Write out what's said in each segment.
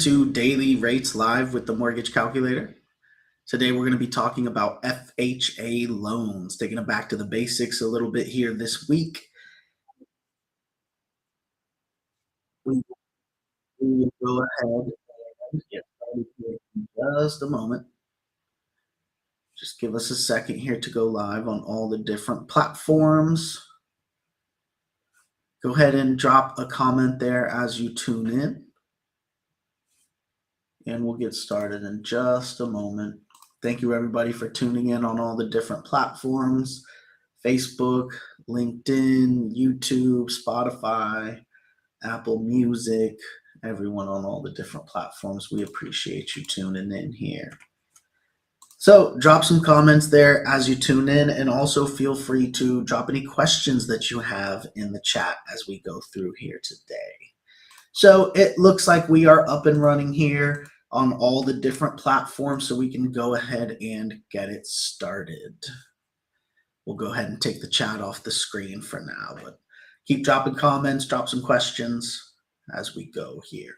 To Daily Rates Live with the Mortgage Calculator. Today we're going to be talking about FHA loans, taking it back to the basics a little bit here this week. We will go ahead and get started here in just a moment. Just give us a second here to go live on all the different platforms. Go ahead and drop a comment there as you tune in, and we'll get started in just a moment. Thank you, everybody, for tuning in on all the different platforms: Facebook, LinkedIn, YouTube, Spotify, Apple Music, everyone on all the different platforms. We appreciate you tuning in here. So drop some comments there as you tune in, and also feel free to drop any questions that you have in the chat as we go through here today. So it looks like we are up and running here on all the different platforms, so we can go ahead and get it started. We'll go ahead and take the chat off the screen for now, but keep dropping comments, drop some questions as we go here.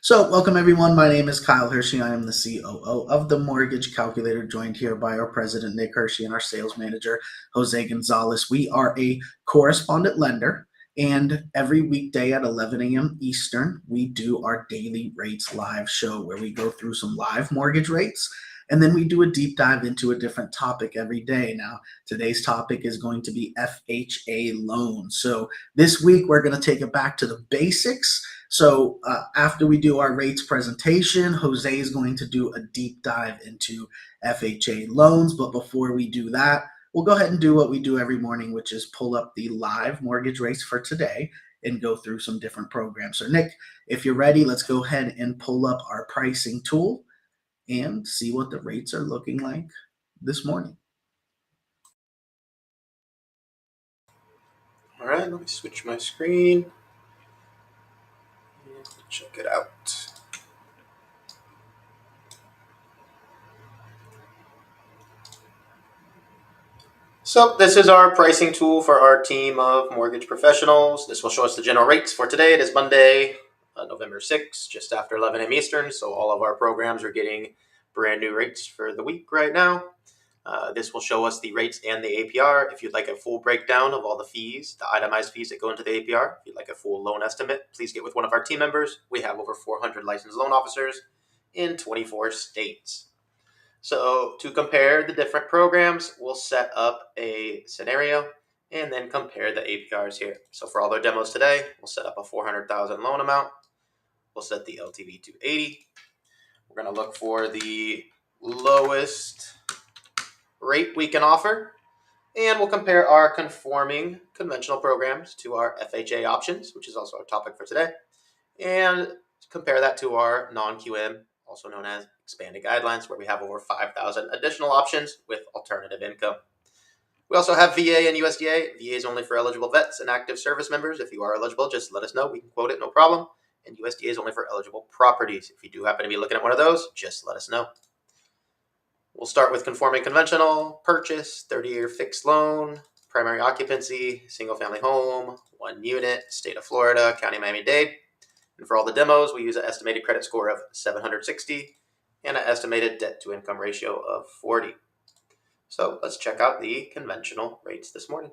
So welcome everyone. My name is Kyle Hershey. I am the COO of the Mortgage Calculator, joined here by our president, Nick Hershey, and our sales manager, Jose Gonzalez. We are a correspondent lender, and every weekday at 11 a.m. Eastern, we do our Daily Rates Live show where we go through some live mortgage rates, and then we do a deep dive into a different topic every day. Now, today's topic is going to be FHA loans. So this week, we're going to take it back to the basics. So after we do our rates presentation, Jose is going to do a deep dive into FHA loans. But before we do that, we'll go ahead and do what we do every morning, which is pull up the live mortgage rates for today and go through some different programs. So Nick, if you're ready, let's go ahead and pull up our pricing tool and see what the rates are looking like this morning. All right, let me switch my screen and check it out. So this is our pricing tool for our team of mortgage professionals. This will show us the general rates for today. It is Monday, November 6th, just after 11 a.m. Eastern. So all of our programs are getting brand new rates for the week right now. This will show us the rates and the APR. If you'd like a full breakdown of all the fees, the itemized fees that go into the APR, if you'd like a full loan estimate, please get with one of our team members. We have over 400 licensed loan officers in 24 states. So to compare the different programs, we'll set up a scenario and then compare the APRs here. So for all our demos today, we'll set up a $400,000 loan amount. We'll set the LTV to 80. We're going to look for the lowest rate we can offer, and we'll compare our conforming conventional programs to our FHA options, which is also our topic for today, and compare that to our non-QM, also known as expanded guidelines, where we have over 5,000 additional options with alternative income. We also have VA and USDA. VA is only for eligible vets and active service members. If you are eligible, just let us know. We can quote it, no problem. And USDA is only for eligible properties. If you do happen to be looking at one of those, just let us know. We'll start with conforming conventional, purchase, 30-year fixed loan, primary occupancy, single-family home, 1 unit, state of Florida, county Miami-Dade. And for all the demos, we use an estimated credit score of 760 and an estimated debt-to-income ratio of 40. So let's check out the conventional rates this morning.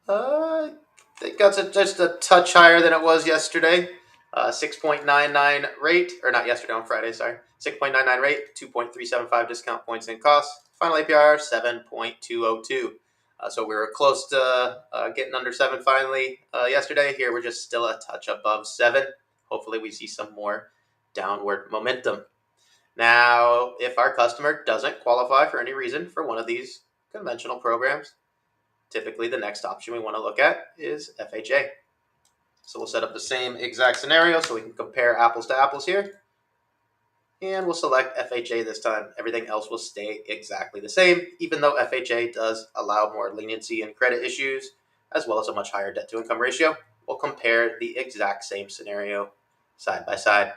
I think that's just a touch higher than it was yesterday. 6.99 rate, or not yesterday, on Friday, sorry. 6.99 rate, 2.375 discount points in cost. Final APR, 7.202. So we were close to getting under 7 finally yesterday. Here we're just still a touch above 7. Hopefully we see some more downward momentum. Now, if our customer doesn't qualify for any reason for one of these conventional programs, typically the next option we want to look at is FHA. So we'll set up the same exact scenario so we can compare apples to apples here. And we'll select FHA this time. Everything else will stay exactly the same, even though FHA does allow more leniency in credit issues, as well as a much higher debt-to-income ratio. We'll compare the exact same scenario side by side.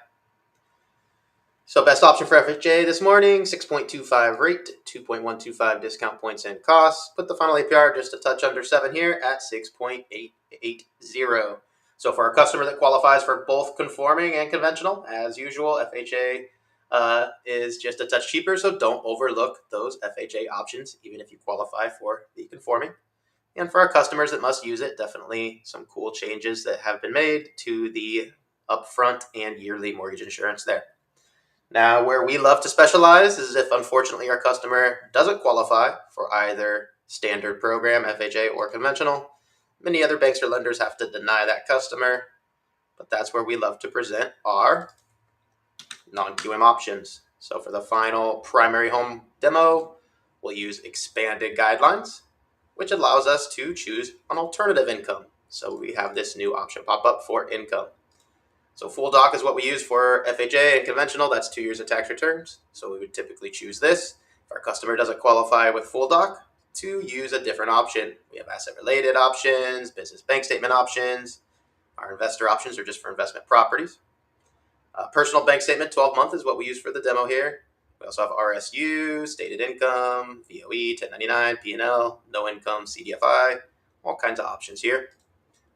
So best option for FHA this morning, 6.25 rate, 2.125 discount points and costs. Put the final APR just a touch under 7 here at 6.880. So for our customer that qualifies for both conforming and conventional, as usual, FHA is just a touch cheaper. So don't overlook those FHA options, even if you qualify for the conforming. And for our customers that must use it, definitely some cool changes that have been made to the upfront and yearly mortgage insurance there. Now, where we love to specialize is if unfortunately our customer doesn't qualify for either standard program, FHA, or conventional. Many other banks or lenders have to deny that customer, but that's where we love to present our non-QM options. So for the final primary home demo, we'll use expanded guidelines, which allows us to choose an alternative income. So we have this new option pop up for income. So full doc is what we use for FHA and conventional. That's 2 years of tax returns. So we would typically choose this. If our customer doesn't qualify with full doc, to use a different option. We have asset related options, business bank statement options. Our investor options are just for investment properties. Personal bank statement, 12-month is what we use for the demo here. We also have RSU, stated income, VOE, 1099, P&L, no income, CDFI, all kinds of options here.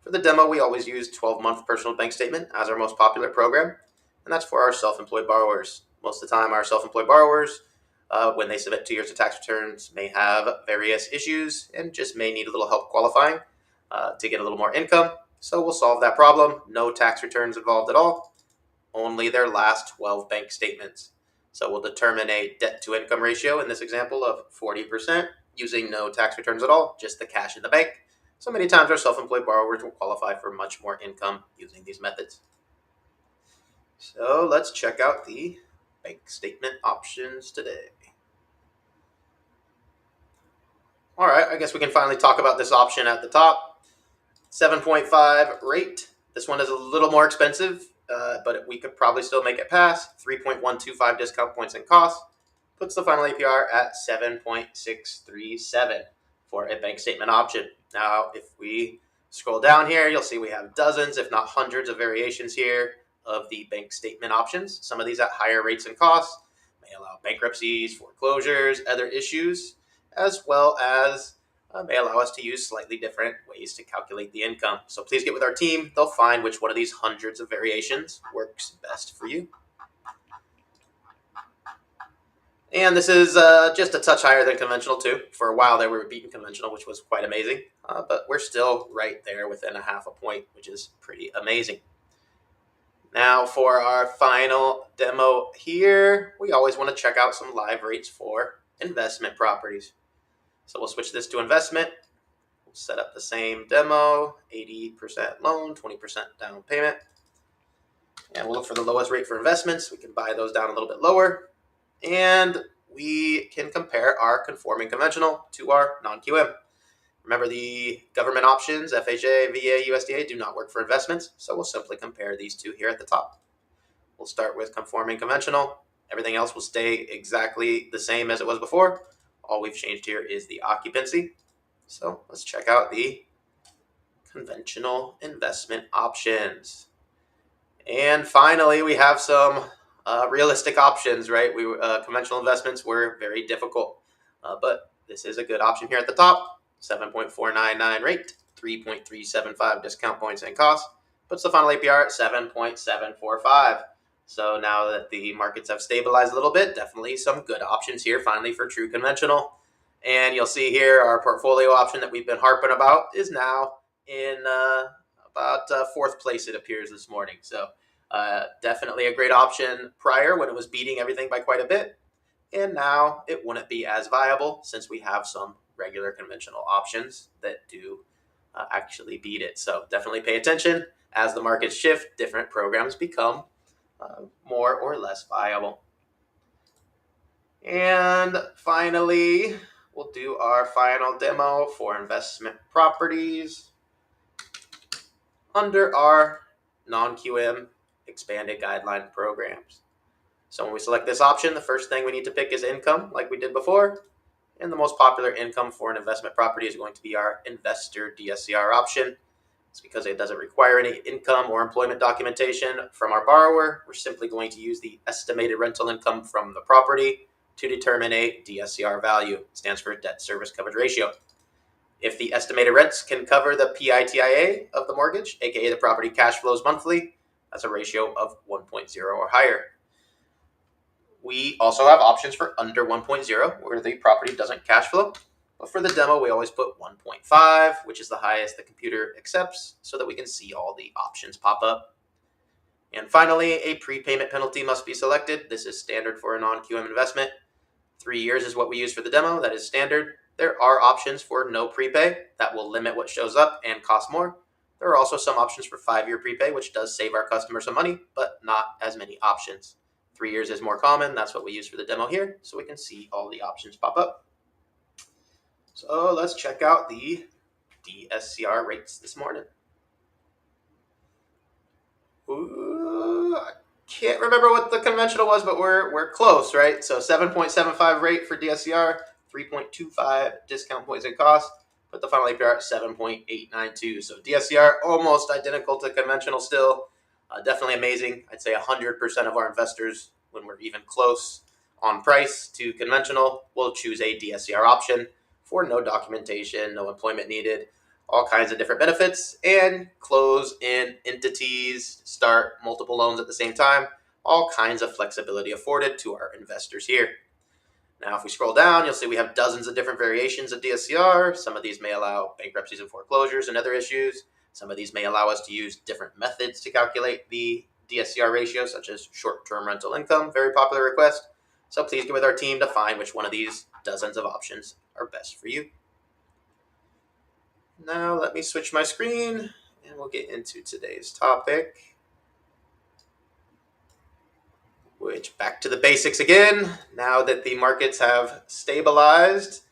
For the demo, we always use 12-month personal bank statement as our most popular program, and that's for our self-employed borrowers. Most of the time, our self-employed borrowers, when they submit 2 years of tax returns, may have various issues and just may need a little help qualifying to get a little more income. So we'll solve that problem. No tax returns involved at all, only their last 12 bank statements. So we'll determine a debt-to-income ratio in this example of 40% using no tax returns at all, just the cash in the bank. So many times our self-employed borrowers will qualify for much more income using these methods. So let's check out the bank statement options today. All right, I guess we can finally talk about this option at the top. 7.5 rate. This one is a little more expensive, but we could probably still make it pass. 3.125 discount points and costs. Puts the final APR at 7.637 for a bank statement option. Now, if we scroll down here, you'll see we have dozens, if not hundreds of variations here of the bank statement options. Some of these at higher rates and costs may allow bankruptcies, foreclosures, other issues, as well as may allow us to use slightly different ways to calculate the income. So please get with our team. They'll find which one of these hundreds of variations works best for you. And this is just a touch higher than conventional too. For a while there, we were beating conventional, which was quite amazing. But we're still right there within a half a point, which is pretty amazing. Now for our final demo here, we always want to check out some live rates for investment properties. So we'll switch this to investment. We'll set up the same demo, 80% loan, 20% down payment. And we'll look for the lowest rate for investments. We can buy those down a little bit lower. And we can compare our conforming conventional to our non-QM. Remember, the government options, FHA, VA, USDA, do not work for investments, so we'll simply compare these two here at the top. We'll start with conforming conventional. Everything else will stay exactly the same as it was before. All we've changed here is the occupancy. So let's check out the conventional investment options. And finally, we have some realistic options, right? Conventional investments were very difficult, but this is a good option here at the top. 7.499 rate, 3.375 discount points and costs, puts the final APR at 7.745. So now that the markets have stabilized a little bit, definitely some good options here finally for true conventional. And you'll see here our portfolio option that we've been harping about is now in about fourth place, it appears, this morning. So definitely a great option prior when it was beating everything by quite a bit. And now it wouldn't be as viable since we have some regular conventional options that do actually beat it. So definitely pay attention. As the markets shift, different programs become more or less viable. And finally, we'll do our final demo for investment properties under our non-QM expanded guideline programs. So when we select this option, the first thing we need to pick is income, like we did before. And the most popular income for an investment property is going to be our investor DSCR option. It's because it doesn't require any income or employment documentation from our borrower. We're simply going to use the estimated rental income from the property to determine a DSCR value. It stands for debt service coverage ratio. If the estimated rents can cover the PITIA of the mortgage, aka the property cash flows monthly, that's a ratio of 1.0 or higher. We also have options for under 1.0, where the property doesn't cash flow. But for the demo, we always put 1.5, which is the highest the computer accepts, so that we can see all the options pop up. And finally, a prepayment penalty must be selected. This is standard for a non-QM investment. 3 years is what we use for the demo. That is standard. There are options for no prepay. That will limit what shows up and cost more. There are also some options for 5-year prepay, which does save our customer some money, but not as many options. 3 years is more common. That's what we use for the demo here, so we can see all the options pop up. So let's check out the DSCR rates this morning. Ooh, I can't remember what the conventional was, but we're close, right? So 7.75 rate for DSCR, 3.25 discount points and cost. Put the final APR at 7.892. So DSCR almost identical to conventional still. Definitely amazing. I'd say 100% of our investors, when we're even close on price to conventional, will choose a DSCR option for no documentation, no employment needed, all kinds of different benefits, and close in entities, start multiple loans at the same time, all kinds of flexibility afforded to our investors here. Now, if we scroll down, you'll see we have dozens of different variations of DSCR. Some of these may allow bankruptcies and foreclosures and other issues. Some of these may allow us to use different methods to calculate the DSCR ratio, such as short-term rental income, very popular request. So please get with our team to find which one of these dozens of options are best for you. Now let me switch my screen and we'll get into today's topic, which back to the basics again. Now that the markets have stabilized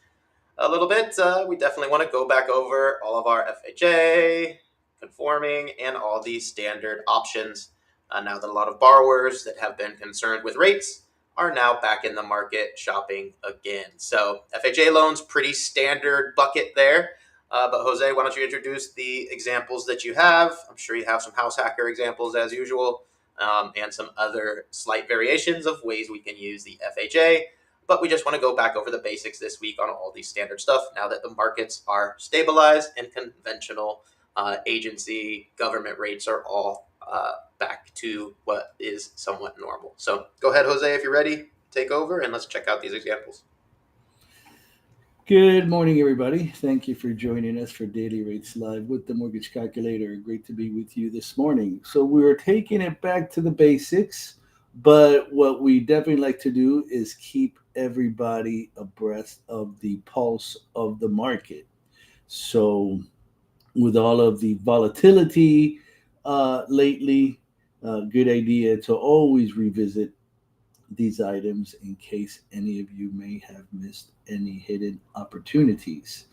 a little bit, we definitely want to go back over all of our FHA, conforming, and all these standard options. Now that a lot of borrowers that have been concerned with rates are now back in the market shopping again. So FHA loans, pretty standard bucket there. But Jose, why don't you introduce the examples that you have? I'm sure you have some house hacker examples as usual, and some other slight variations of ways we can use the FHA. But we just want to go back over the basics this week on all these standard stuff now that the markets are stabilized and conventional agency government rates are all back to what is somewhat normal. So go ahead, Jose, if you're ready, take over and let's check out these examples. Good morning, everybody. Thank you for joining us for Daily Rates Live with the Mortgage Calculator. Great to be with you this morning. So we're taking it back to the basics, but what we definitely like to do is keep everybody abreast of the pulse of the market. So with all of the volatility lately, good idea to always revisit these items in case any of you may have missed any hidden opportunities.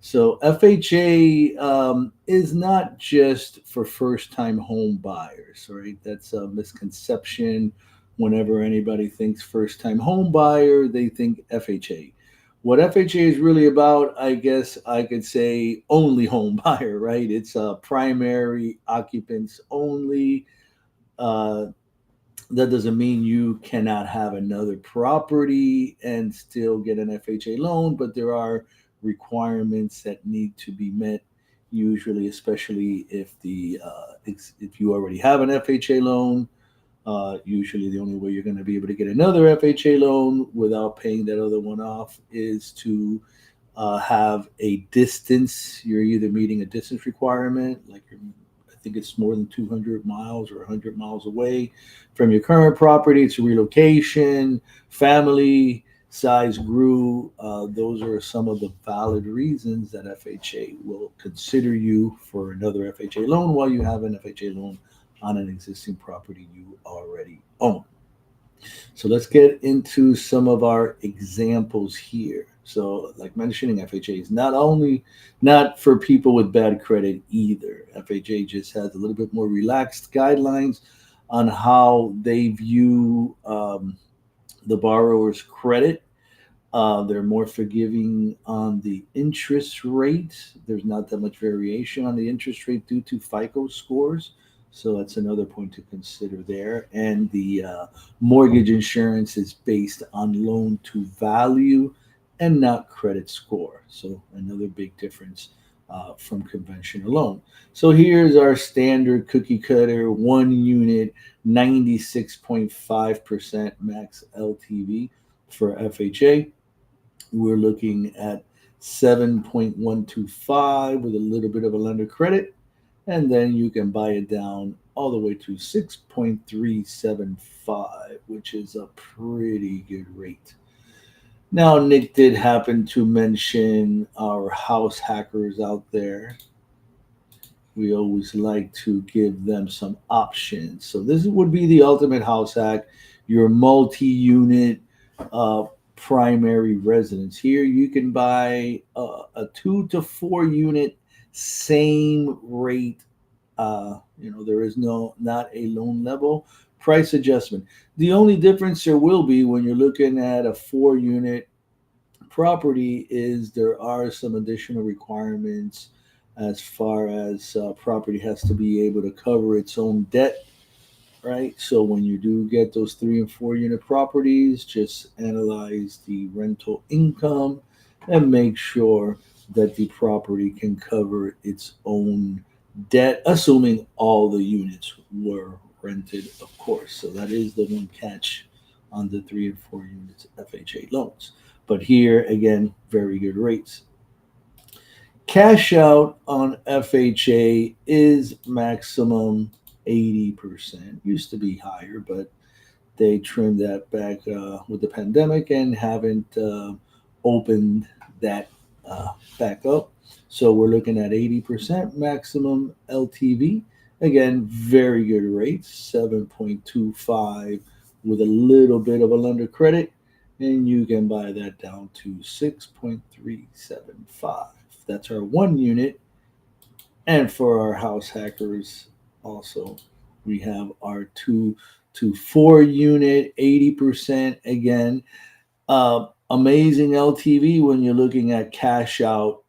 So FHA is not just for first-time home buyers, right? That's a misconception. Whenever anybody thinks first-time home buyer, they think FHA. What FHA is really about, I guess I could say only home buyer, right? It's primary occupants only. That doesn't mean you cannot have another property and still get an FHA loan, but there are requirements that need to be met. Usually, especially if you already have an FHA loan, usually the only way you're going to be able to get another FHA loan without paying that other one off is to have a distance. You're either meeting a distance requirement, like I think it's more than 200 miles or 100 miles away from your current property. It's a relocation, family size grew. Those are some of the valid reasons that FHA will consider you for another FHA loan while you have an FHA loan on an existing property you already own. So let's get into some of our examples here. So like mentioning, FHA is not for people with bad credit either. FHA just has a little bit more relaxed guidelines on how they view the borrower's credit. They're more forgiving on the interest rate. There's not that much variation on the interest rate due to FICO scores. So that's another point to consider there. And the mortgage insurance is based on loan to value and not credit score. So another big difference from conventional loan. So here's our standard cookie cutter 1 unit, 96.5% max LTV for FHA. We're looking at 7.125 with a little bit of a lender credit, and then you can buy it down all the way to 6.375, which is a pretty good rate. Now, Nick did happen to mention our house hackers out there. We always like to give them some options. So this would be the ultimate house hack, your multi-unit primary residence. Here you can buy a 2 to 4 unit, same rate. There is not a loan level price adjustment. The only difference there will be when you're looking at a 4 unit property is there are some additional requirements as far as property has to be able to cover its own debt, right? So when you do get those 3 and 4 unit properties, just analyze the rental income and make sure that the property can cover its own debt, assuming all the units were rented, of course. So that is the one catch on the 3 and 4 units FHA loans. But here again, very good rates. Cash out on FHA is maximum 80%. Used to be higher, but they trimmed that back with the pandemic and haven't opened that back up. So we're looking at 80% maximum LTV. Again, very good rates, 7.25 with a little bit of a lender credit, and you can buy that down to 6.375. That's our 1 unit. And for our house hackers, also, we have our 2 to 4 unit, 80%. Again, amazing LTV when you're looking at cash out,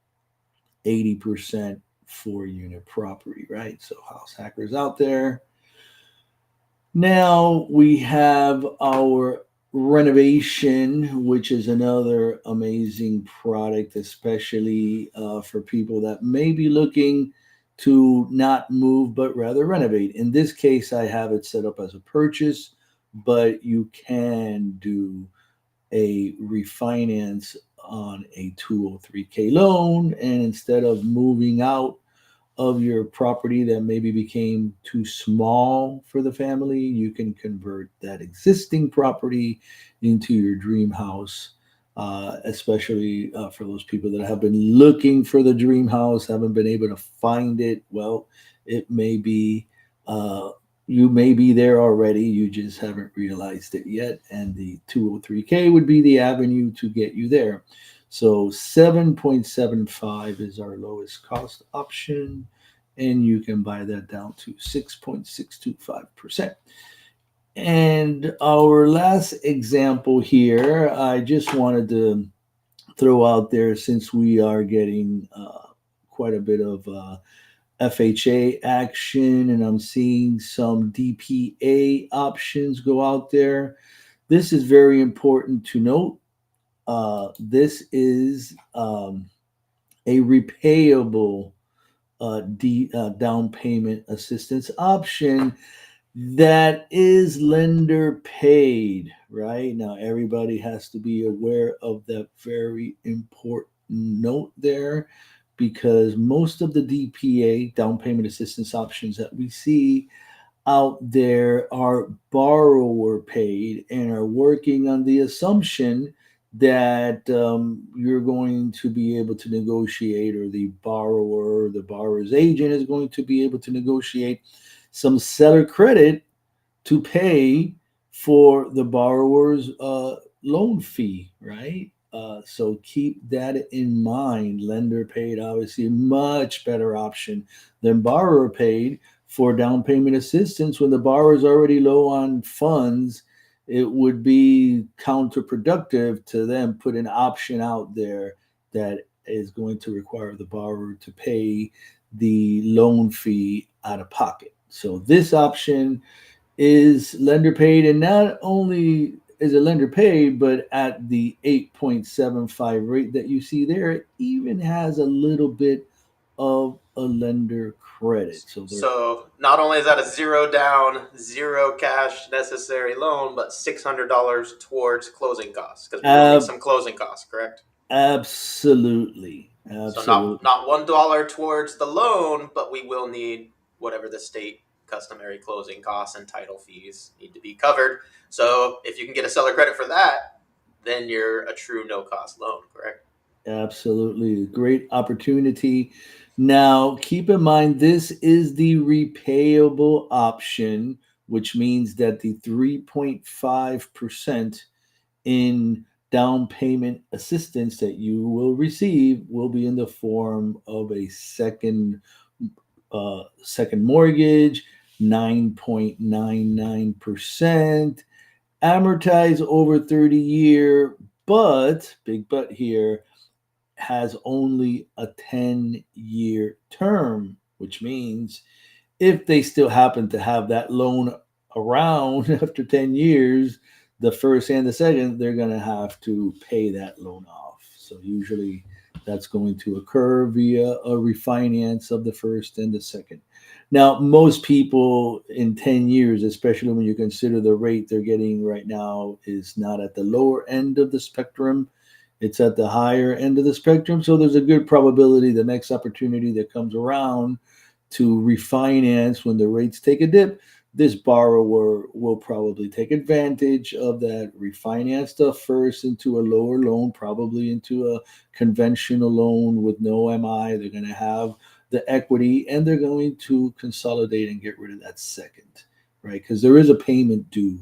80% 4 unit property, right? So, house hackers out there. Now we have our renovation, which is another amazing product, especially for people that may be looking to not move but rather renovate. In this case, I have it set up as a purchase, but you can do a refinance on a 203K loan, and instead of moving out of your property that maybe became too small for the family, you can convert that existing property into your dream house. Especially for those people that have been looking for the dream house, haven't been able to find it. Well, it may be you may be there already, you just haven't realized it yet. And the 203K would be the avenue to get you there. So 7.75 is our lowest cost option, and you can buy that down to 6.625%. And our last example here, I just wanted to throw out there, since we are getting quite a bit of FHA action, and I'm seeing some DPA options go out there. This is very important to note. This is a repayable down payment assistance option that is lender paid, right? Now, everybody has to be aware of that very important note there, because most of the DPA, down payment assistance options that we see out there, are borrower paid and are working on the assumption that you're going to be able to negotiate, or the borrower, the borrower's agent is going to be able to negotiate some seller credit to pay for the borrower's loan fee, right? So keep that in mind. Lender paid, obviously, a much better option than borrower paid for down payment assistance when the borrower is already low on funds. it would be counterproductive to then put an option out there that is going to require the borrower to pay the loan fee out of pocket. So this option is lender paid, and not only is a lender paid, but at the 8.75 rate that you see there, it even has a little bit of a lender credit. So not only is that a zero down, zero cash necessary loan, but $600 towards closing costs because we will need some closing costs, correct? Absolutely. So not $1 towards the loan, but we will need whatever the state customary closing costs and title fees need to be covered. So if you can get a seller credit for that, then you're a true no cost loan, correct? Absolutely. Great opportunity. Now, keep in mind, this is the repayable option, which means that the 3.5% in down payment assistance that you will receive will be in the form of a second mortgage, 9.99%, amortized over 30-year, but big but here, has only a 10-year term, which means if they still happen to have that loan around after 10 years, the first and the second, they're going to have to pay that loan off. So usually that's going to occur via a refinance of the first and the second. Now, most people in 10 years, especially when you consider the rate they're getting right now, is not at the lower end of the spectrum. It's at the higher end of the spectrum. So there's a good probability the next opportunity that comes around to refinance when the rates take a dip, this borrower will probably take advantage of that, refinance stuff first into a lower loan, probably into a conventional loan with no MI. They're going to have the equity and they're going to consolidate and get rid of that second, right? Because there is a payment due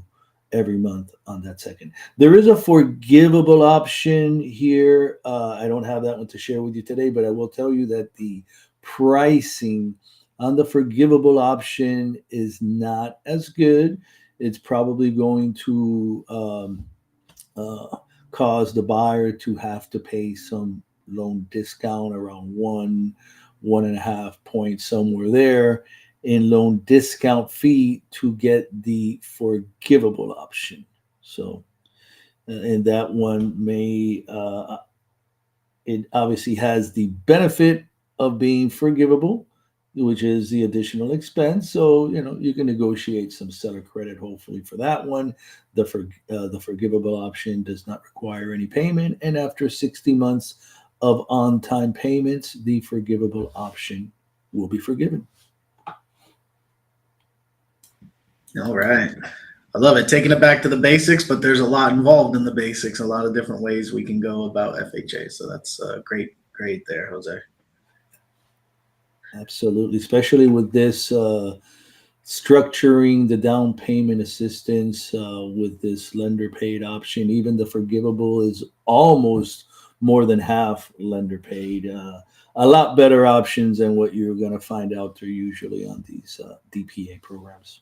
every month on that second. There is a forgivable option here. I don't have that one to share with you today, but I will tell you that the pricing on the forgivable option is not as good. It's probably going to cause the buyer to have to pay some loan discount around 1.5 points, somewhere there, in loan discount fee to get the forgivable option. So, and that one may, it obviously has the benefit of being forgivable, which is the additional expense. So, you can negotiate some seller credit, hopefully, for that one. The forgivable option does not require any payment. And after 60 months of on-time payments, the forgivable option will be forgiven. All right. I love it. Taking it back to the basics, but there's a lot involved in the basics, a lot of different ways we can go about FHA. So that's great there, Jose. Absolutely, especially with this structuring the down payment assistance with this lender paid option. Even the forgivable is almost more than half lender paid. A lot better options than what you're going to find out there usually on these DPA programs.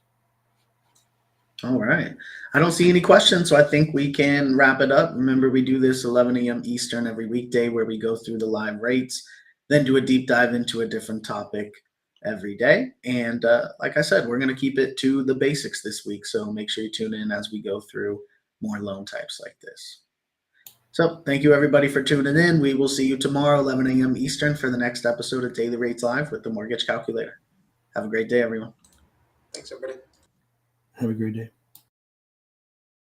All right. I don't see any questions, so I think we can wrap it up. Remember, we do this 11 a.m. Eastern every weekday where we go through the live rates, then do a deep dive into a different topic every day. And like I said, we're going to keep it to the basics this week. So make sure you tune in as we go through more loan types like this. So thank you, everybody, for tuning in. We will see you tomorrow, 11 a.m. Eastern, for the next episode of Daily Rates Live with the Mortgage Calculator. Have a great day, everyone. Thanks, everybody. Have a great day.